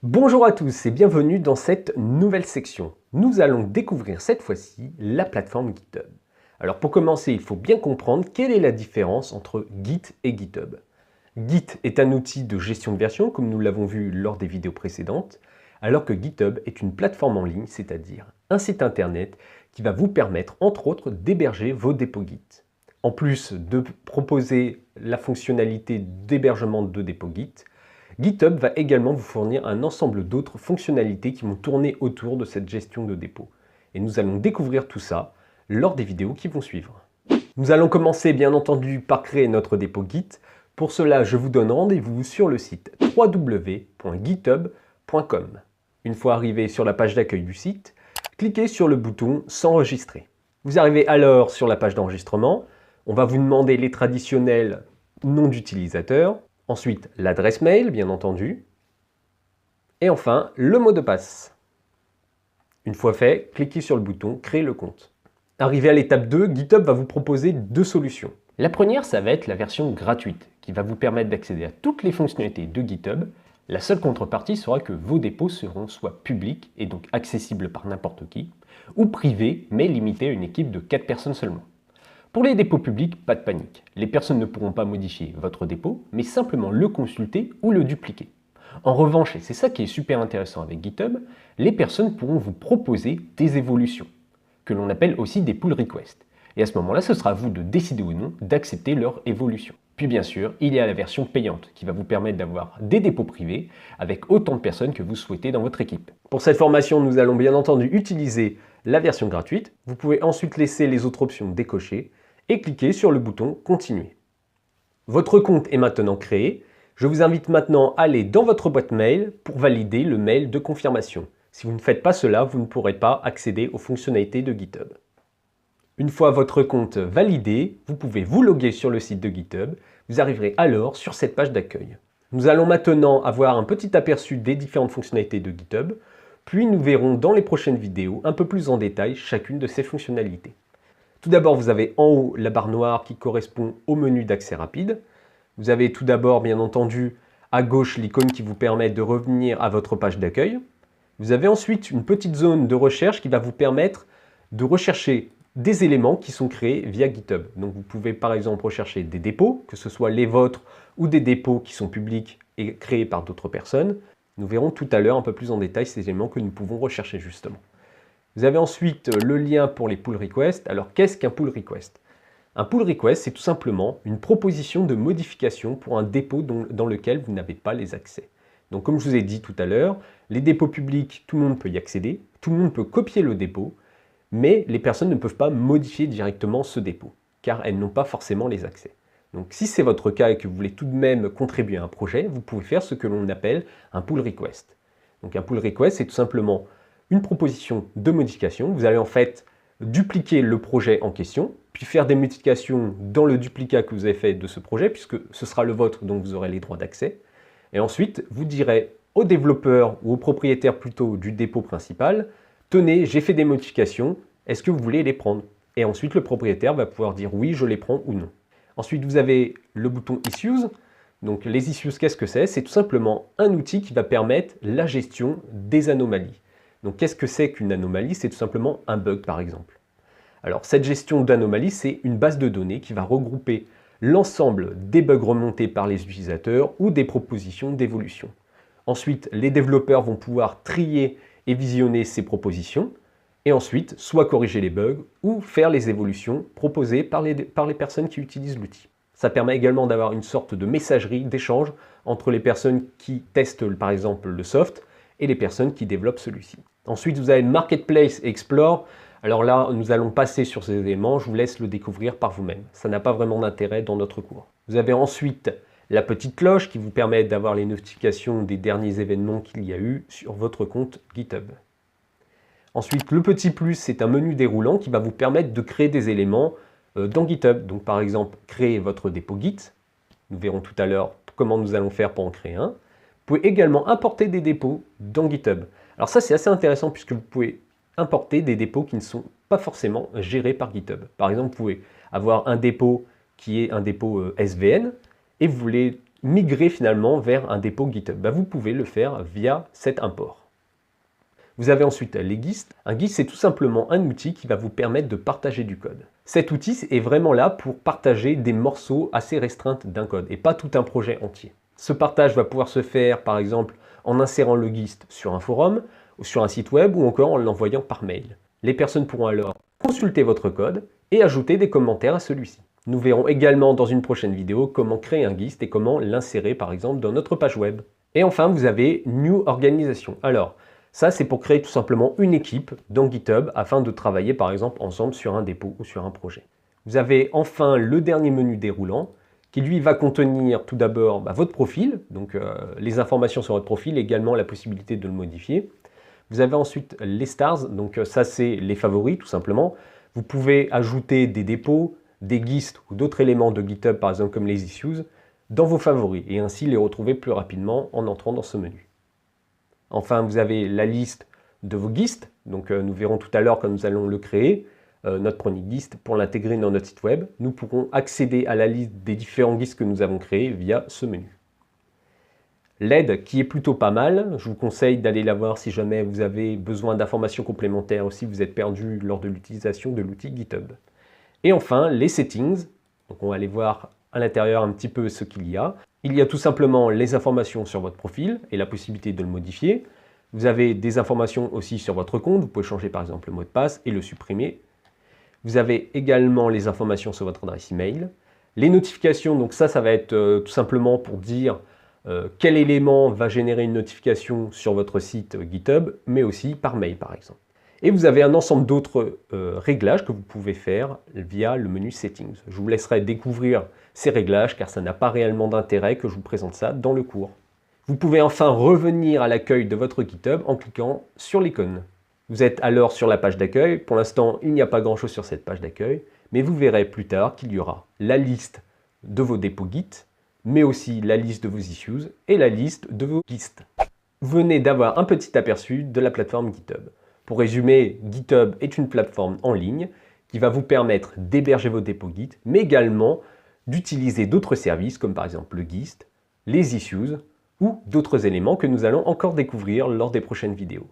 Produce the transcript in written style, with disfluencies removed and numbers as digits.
Bonjour à tous et bienvenue dans cette nouvelle section. Nous allons découvrir cette fois-ci la plateforme GitHub. Alors pour commencer, il faut bien comprendre quelle est la différence entre Git et GitHub. Git est un outil de gestion de version, comme nous l'avons vu lors des vidéos précédentes, alors que GitHub est une plateforme en ligne, c'est-à-dire un site internet qui va vous permettre, entre autres, d'héberger vos dépôts Git. En plus de proposer la fonctionnalité d'hébergement de dépôts Git, GitHub va également vous fournir un ensemble d'autres fonctionnalités qui vont tourner autour de cette gestion de dépôt. Et nous allons découvrir tout ça lors des vidéos qui vont suivre. Nous allons commencer bien entendu par créer notre dépôt Git. Pour cela, je vous donne rendez-vous sur le site www.github.com. Une fois arrivé sur la page d'accueil du site, cliquez sur le bouton « S'enregistrer ». Vous arrivez alors sur la page d'enregistrement. On va vous demander les traditionnels noms d'utilisateur, ensuite l'adresse mail, bien entendu, et enfin le mot de passe. Une fois fait, cliquez sur le bouton « Créer le compte ». Arrivé à l'étape 2, GitHub va vous proposer deux solutions. La première, ça va être la version gratuite, qui va vous permettre d'accéder à toutes les fonctionnalités de GitHub. La seule contrepartie sera que vos dépôts seront soit publics, et donc accessibles par n'importe qui, ou privés, mais limités à une équipe de 4 personnes seulement. Pour les dépôts publics, pas de panique. Les personnes ne pourront pas modifier votre dépôt, mais simplement le consulter ou le dupliquer. En revanche, et c'est ça qui est super intéressant avec GitHub, les personnes pourront vous proposer des évolutions, que l'on appelle aussi des pull requests. Et à ce moment-là, ce sera à vous de décider ou non d'accepter leur évolution. Puis bien sûr, il y a la version payante qui va vous permettre d'avoir des dépôts privés avec autant de personnes que vous souhaitez dans votre équipe. Pour cette formation, nous allons bien entendu utiliser la version gratuite. Vous pouvez ensuite laisser les autres options décochées et cliquez sur le bouton « Continuer ». Votre compte est maintenant créé. Je vous invite maintenant à aller dans votre boîte mail pour valider le mail de confirmation. Si vous ne faites pas cela, vous ne pourrez pas accéder aux fonctionnalités de GitHub. Une fois votre compte validé, vous pouvez vous loguer sur le site de GitHub. Vous arriverez alors sur cette page d'accueil. Nous allons maintenant avoir un petit aperçu des différentes fonctionnalités de GitHub, puis nous verrons dans les prochaines vidéos un peu plus en détail chacune de ces fonctionnalités. Tout d'abord, vous avez en haut la barre noire qui correspond au menu d'accès rapide. Vous avez tout d'abord, bien entendu, à gauche l'icône qui vous permet de revenir à votre page d'accueil. Vous avez ensuite une petite zone de recherche qui va vous permettre de rechercher des éléments qui sont créés via GitHub. Donc vous pouvez par exemple rechercher des dépôts, que ce soit les vôtres ou des dépôts qui sont publics et créés par d'autres personnes. Nous verrons tout à l'heure un peu plus en détail ces éléments que nous pouvons rechercher justement. Vous avez ensuite le lien pour les pull requests. Alors qu'est-ce qu'un pull request? Un pull request, c'est tout simplement une proposition de modification pour un dépôt dans lequel vous n'avez pas les accès. Donc comme je vous ai dit tout à l'heure, les dépôts publics, tout le monde peut y accéder, tout le monde peut copier le dépôt, mais les personnes ne peuvent pas modifier directement ce dépôt, car elles n'ont pas forcément les accès. Donc si c'est votre cas et que vous voulez tout de même contribuer à un projet, vous pouvez faire ce que l'on appelle un pull request. Donc un pull request, c'est tout simplement une proposition de modification. Vous allez en fait dupliquer le projet en question, puis faire des modifications dans le duplicat que vous avez fait de ce projet, puisque ce sera le vôtre, donc vous aurez les droits d'accès. Et ensuite, vous direz au développeur ou au propriétaire plutôt du dépôt principal, tenez, j'ai fait des modifications, est-ce que vous voulez les prendre? Et ensuite, le propriétaire va pouvoir dire oui, je les prends ou non. Ensuite, vous avez le bouton Issues. Donc les issues, qu'est-ce que c'est? C'est tout simplement un outil qui va permettre la gestion des anomalies. Donc qu'est-ce que c'est qu'une anomalie? C'est tout simplement un bug par exemple. Alors cette gestion d'anomalies, c'est une base de données qui va regrouper l'ensemble des bugs remontés par les utilisateurs ou des propositions d'évolution. Ensuite, les développeurs vont pouvoir trier et visionner ces propositions et ensuite soit corriger les bugs ou faire les évolutions proposées par les personnes qui utilisent l'outil. Ça permet également d'avoir une sorte de messagerie, d'échange entre les personnes qui testent par exemple le soft et les personnes qui développent celui-ci. Ensuite, vous avez Marketplace et Explore. Alors là, nous allons passer sur ces éléments, je vous laisse le découvrir par vous-même. Ça n'a pas vraiment d'intérêt dans notre cours. Vous avez ensuite la petite cloche qui vous permet d'avoir les notifications des derniers événements qu'il y a eu sur votre compte GitHub. Ensuite, le petit plus, c'est un menu déroulant qui va vous permettre de créer des éléments dans GitHub. Donc par exemple, créer votre dépôt Git. Nous verrons tout à l'heure comment nous allons faire pour en créer un. Vous pouvez également importer des dépôts dans GitHub. Alors ça, c'est assez intéressant puisque vous pouvez importer des dépôts qui ne sont pas forcément gérés par GitHub. Par exemple, vous pouvez avoir un dépôt qui est un dépôt SVN et vous voulez migrer finalement vers un dépôt GitHub. Vous pouvez le faire via cet import. Vous avez ensuite les GIST. Un GIST, c'est tout simplement un outil qui va vous permettre de partager du code. Cet outil est vraiment là pour partager des morceaux assez restreints d'un code et pas tout un projet entier. Ce partage va pouvoir se faire par exemple en insérant le GIST sur un forum, ou sur un site web ou encore en l'envoyant par mail. Les personnes pourront alors consulter votre code et ajouter des commentaires à celui-ci. Nous verrons également dans une prochaine vidéo comment créer un GIST et comment l'insérer par exemple dans notre page web. Et enfin, vous avez New Organisation. Alors, ça, c'est pour créer tout simplement une équipe dans GitHub afin de travailler par exemple ensemble sur un dépôt ou sur un projet. Vous avez enfin le dernier menu déroulant qui lui va contenir tout d'abord votre profil, donc les informations sur votre profil, également la possibilité de le modifier. Vous avez ensuite les stars, donc ça c'est les favoris tout simplement. Vous pouvez ajouter des dépôts, des GIST ou d'autres éléments de GitHub par exemple comme les issues dans vos favoris et ainsi les retrouver plus rapidement en entrant dans ce menu. Enfin, vous avez la liste de vos GIST, donc nous verrons tout à l'heure quand nous allons le créer, notre premier GIST, pour l'intégrer dans notre site web. Nous pourrons accéder à la liste des différents GIST que nous avons créés via ce menu. L'aide qui est plutôt pas mal, je vous conseille d'aller la voir si jamais vous avez besoin d'informations complémentaires ou si vous êtes perdu lors de l'utilisation de l'outil GitHub. Et enfin, les settings, donc on va aller voir à l'intérieur un petit peu ce qu'il y a. Il y a tout simplement les informations sur votre profil et la possibilité de le modifier. Vous avez des informations aussi sur votre compte, vous pouvez changer par exemple le mot de passe et le supprimer. Vous avez également les informations sur votre adresse email. Les notifications, donc ça va être tout simplement pour dire quel élément va générer une notification sur votre site GitHub, mais aussi par mail par exemple. Et vous avez un ensemble d'autres réglages que vous pouvez faire via le menu Settings. Je vous laisserai découvrir ces réglages car ça n'a pas réellement d'intérêt que je vous présente ça dans le cours. Vous pouvez enfin revenir à l'accueil de votre GitHub en cliquant sur l'icône. Vous êtes alors sur la page d'accueil. Pour l'instant, il n'y a pas grand-chose sur cette page d'accueil, mais vous verrez plus tard qu'il y aura la liste de vos dépôts Git, mais aussi la liste de vos issues et la liste de vos GIST. Vous venez d'avoir un petit aperçu de la plateforme GitHub. Pour résumer, GitHub est une plateforme en ligne qui va vous permettre d'héberger vos dépôts Git, mais également d'utiliser d'autres services comme par exemple le GIST, les issues ou d'autres éléments que nous allons encore découvrir lors des prochaines vidéos.